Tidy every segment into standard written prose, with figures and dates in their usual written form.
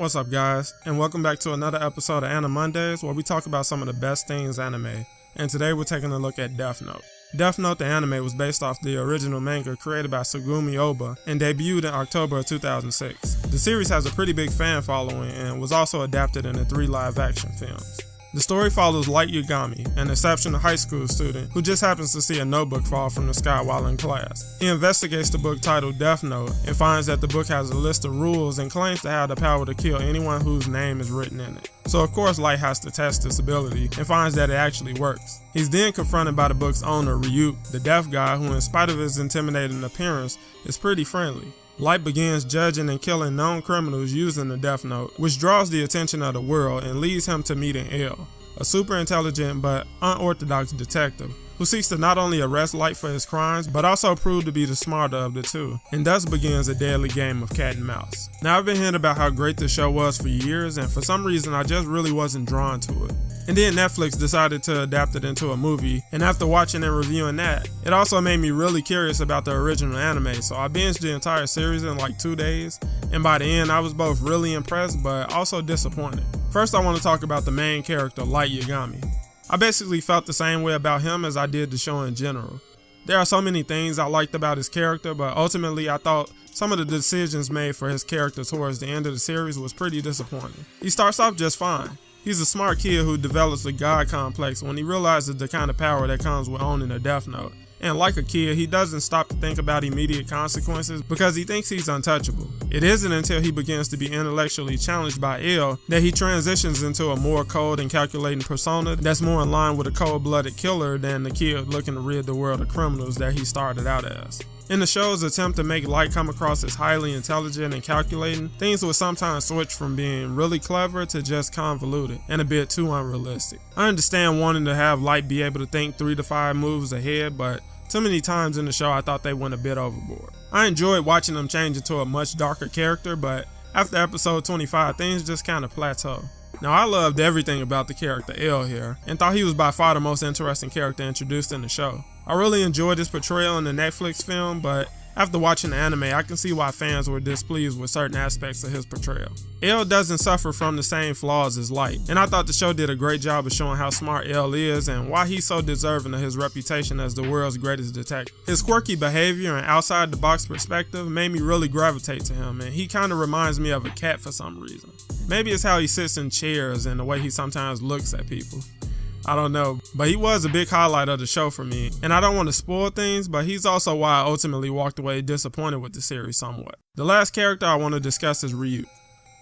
What's up, guys, and welcome back to another episode of Animondays, where we talk about some of the best things anime. And today we're taking a look at Death Note. Death Note, the anime, was based off the original manga created by Tsugumi Ohba and debuted in October of 2006. The series has a pretty big fan following and was also adapted into 3 live-action films. The story follows Light Yagami, an exceptional high school student who just happens to see a notebook fall from the sky while in class. He investigates the book titled Death Note and finds that the book has a list of rules and claims to have the power to kill anyone whose name is written in it. So of course Light has to test this ability and finds that it actually works. He's then confronted by the book's owner, Ryuk, the deaf guy who, in spite of his intimidating appearance, is pretty friendly. Light begins judging and killing known criminals using the Death Note, which draws the attention of the world and leads him to meeting L, a super intelligent but unorthodox detective who seeks to not only arrest Light for his crimes, but also prove to be the smarter of the two, and thus begins a deadly game of cat and mouse. Now, I've been hearing about how great this show was for years, and for some reason I just really wasn't drawn to it. And then Netflix decided to adapt it into a movie, and after watching and reviewing that, it also made me really curious about the original anime, so I binged the entire series in like 2 days, and by the end I was both really impressed but also disappointed. First, I want to talk about the main character, Light Yagami. I basically felt the same way about him as I did the show in general. There are so many things I liked about his character, but ultimately I thought some of the decisions made for his character towards the end of the series was pretty disappointing. He starts off just fine. He's a smart kid who develops a god complex when he realizes the kind of power that comes with owning a Death Note. And like a kid, he doesn't stop to think about immediate consequences because he thinks he's untouchable. It isn't until he begins to be intellectually challenged by L that he transitions into a more cold and calculating persona that's more in line with a cold-blooded killer than the kid looking to rid the world of criminals that he started out as. In the show's attempt to make Light come across as highly intelligent and calculating, things would sometimes switch from being really clever to just convoluted and a bit too unrealistic. I understand wanting to have Light be able to think 3 to 5 moves ahead, but too many times in the show I thought they went a bit overboard. I enjoyed watching them change into a much darker character, but after episode 25 things just kind of plateau. Now, I loved everything about the character L here, and thought he was by far the most interesting character introduced in the show. I really enjoyed his portrayal in the Netflix film, but after watching the anime, I can see why fans were displeased with certain aspects of his portrayal. L doesn't suffer from the same flaws as Light, and I thought the show did a great job of showing how smart L is and why he's so deserving of his reputation as the world's greatest detective. His quirky behavior and outside-the-box perspective made me really gravitate to him, and he kind of reminds me of a cat for some reason. Maybe it's how he sits in chairs and the way he sometimes looks at people. I don't know, but he was a big highlight of the show for me, and I don't want to spoil things, but he's also why I ultimately walked away disappointed with the series somewhat. The last character I want to discuss is Ryuk.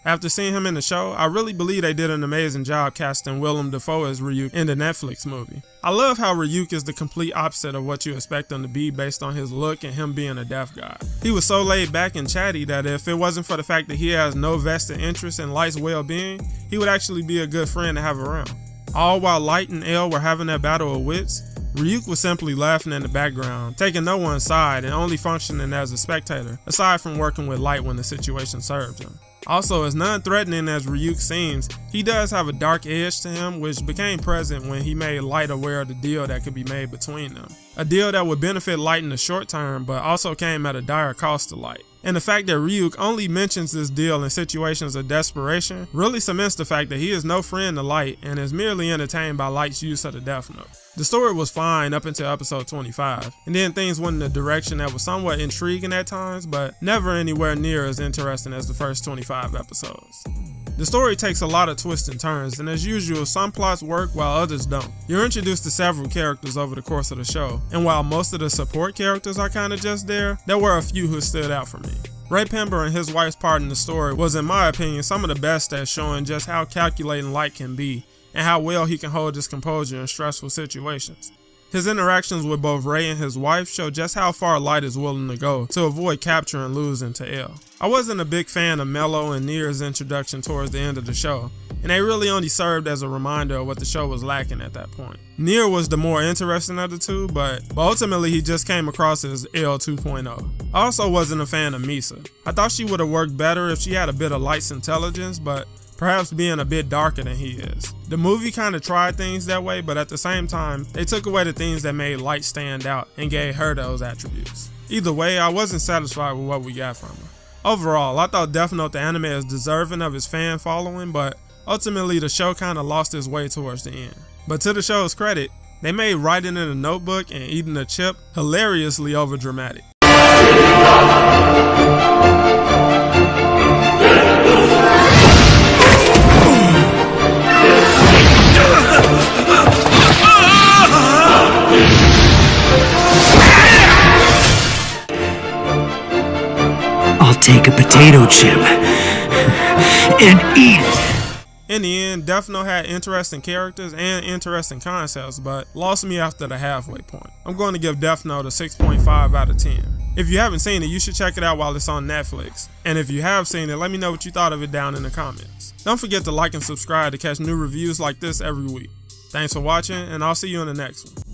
After seeing him in the show, I really believe they did an amazing job casting Willem Dafoe as Ryuk in the Netflix movie. I love how Ryuk is the complete opposite of what you expect him to be based on his look and him being a deaf guy. He was so laid back and chatty that if it wasn't for the fact that he has no vested interest in Light's well-being, he would actually be a good friend to have around. All while Light and L were having their battle of wits, Ryuk was simply laughing in the background, taking no one's side and only functioning as a spectator, aside from working with Light when the situation served him. Also, as non-threatening as Ryuk seems, he does have a dark edge to him, which became present when he made Light aware of the deal that could be made between them. A deal that would benefit Light in the short term, but also came at a dire cost to Light. And the fact that Ryuk only mentions this deal in situations of desperation really cements the fact that he is no friend to Light and is merely entertained by Light's use of the Death Note. The story was fine up until episode 25, and then things went in a direction that was somewhat intriguing at times, but never anywhere near as interesting as the first 25 episodes. The story takes a lot of twists and turns, and as usual, some plots work while others don't. You're introduced to several characters over the course of the show, and while most of the support characters are kinda just there were a few who stood out for me. Ray Pember and his wife's part in the story was, in my opinion, some of the best at showing just how calculating Light can be, and how well he can hold his composure in stressful situations. His interactions with both Rei and his wife show just how far Light is willing to go to avoid capture and losing to L. I wasn't a big fan of Mello and Nier's introduction towards the end of the show, and they really only served as a reminder of what the show was lacking at that point. Nier was the more interesting of the two, but ultimately he just came across as L 2.0. I also wasn't a fan of Misa. I thought she would have worked better if she had a bit of Light's intelligence, but perhaps being a bit darker than he is. The movie kind of tried things that way, but at the same time, they took away the things that made Light stand out and gave her those attributes. Either way, I wasn't satisfied with what we got from her. Overall, I thought Death Note the anime is deserving of his fan following, but ultimately the show kind of lost its way towards the end. But to the show's credit, they made writing in a notebook and eating a chip hilariously overdramatic. I'll take a potato chip and eat it. In the end, Death Note had interesting characters and interesting concepts, but lost me after the halfway point. I'm going to give Death Note a 6.5 out of 10. If you haven't seen it, you should check it out while it's on Netflix. And if you have seen it, let me know what you thought of it down in the comments. Don't forget to like and subscribe to catch new reviews like this every week. Thanks for watching, and I'll see you in the next one.